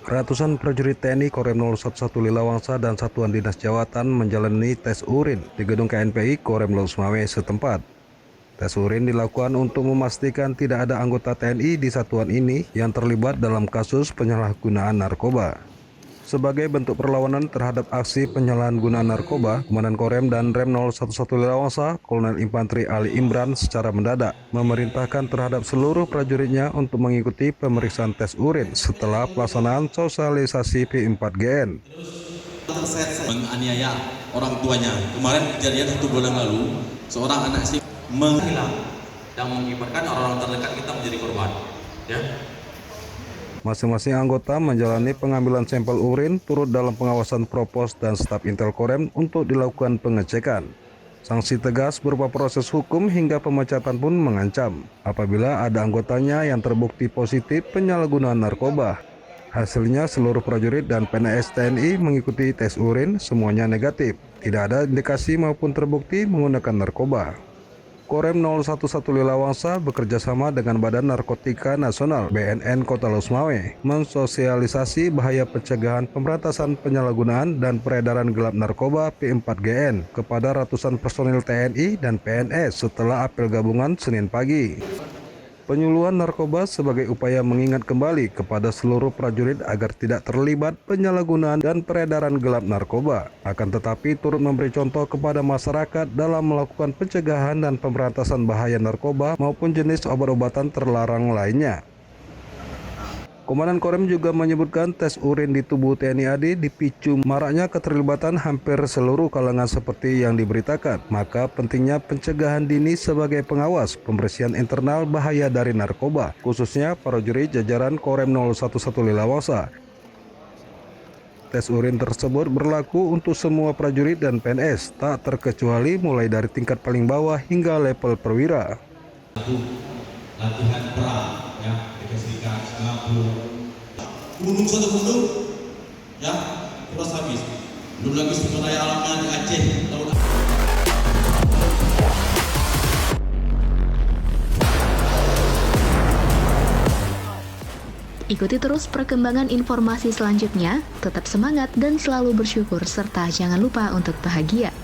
Ratusan prajurit TNI Korem 011 Lilawangsa dan Satuan Dinas Jawatan menjalani tes urin di gedung KNPI Korem Losmawe setempat. Tes urin dilakukan untuk memastikan tidak ada anggota TNI di satuan ini yang terlibat dalam kasus penyalahgunaan narkoba. Sebagai bentuk perlawanan terhadap aksi penyalahgunaan narkoba, Komandan Korem dan Rem 011 Lilawangsa, Kolonel Infanteri Ali Imran secara mendadak memerintahkan terhadap seluruh prajuritnya untuk mengikuti pemeriksaan tes urin setelah pelaksanaan sosialisasi P4GN. Menganiaya orang tuanya. Kemarin kejadian 1 bulan lalu, seorang anak sih menghilang dan mengibarkan orang-orang terdekat kita menjadi korban. Ya. Masing-masing anggota menjalani pengambilan sampel urin turut dalam pengawasan Propos dan staf Intel Korem untuk dilakukan pengecekan. Sanksi tegas berupa proses hukum hingga pemecatan pun mengancam apabila ada anggotanya yang terbukti positif penyalahgunaan narkoba. Hasilnya seluruh prajurit dan PNS TNI mengikuti tes urin semuanya negatif. Tidak ada indikasi maupun terbukti menggunakan narkoba. Korem 011 Lilawangsa bekerjasama dengan Badan Narkotika Nasional BNN Kota Losmawe mensosialisasi bahaya pencegahan pemberantasan penyalahgunaan dan peredaran gelap narkoba P4GN kepada ratusan personil TNI dan PNS setelah apel gabungan Senin pagi. Penyuluhan narkoba sebagai upaya mengingat kembali kepada seluruh prajurit agar tidak terlibat penyalahgunaan dan peredaran gelap narkoba, akan tetapi turut memberi contoh kepada masyarakat dalam melakukan pencegahan dan pemberantasan bahaya narkoba maupun jenis obat-obatan terlarang lainnya. Komandan Korem juga menyebutkan tes urin di tubuh TNI AD dipicu maraknya keterlibatan hampir seluruh kalangan seperti yang diberitakan. Maka pentingnya pencegahan dini sebagai pengawas pembersihan internal bahaya dari narkoba, khususnya prajurit jajaran Korem 011 Lilawangsa. Tes urin tersebut berlaku untuk semua prajurit dan PNS, tak terkecuali mulai dari tingkat paling bawah hingga level perwira. Latihan perang ya, dikasihkan Singapura gunung satu gunung ya terus habis, belum lagi sumber daya alamnya di Aceh. Ikuti terus perkembangan informasi selanjutnya, tetap semangat dan selalu bersyukur serta jangan lupa untuk bahagia.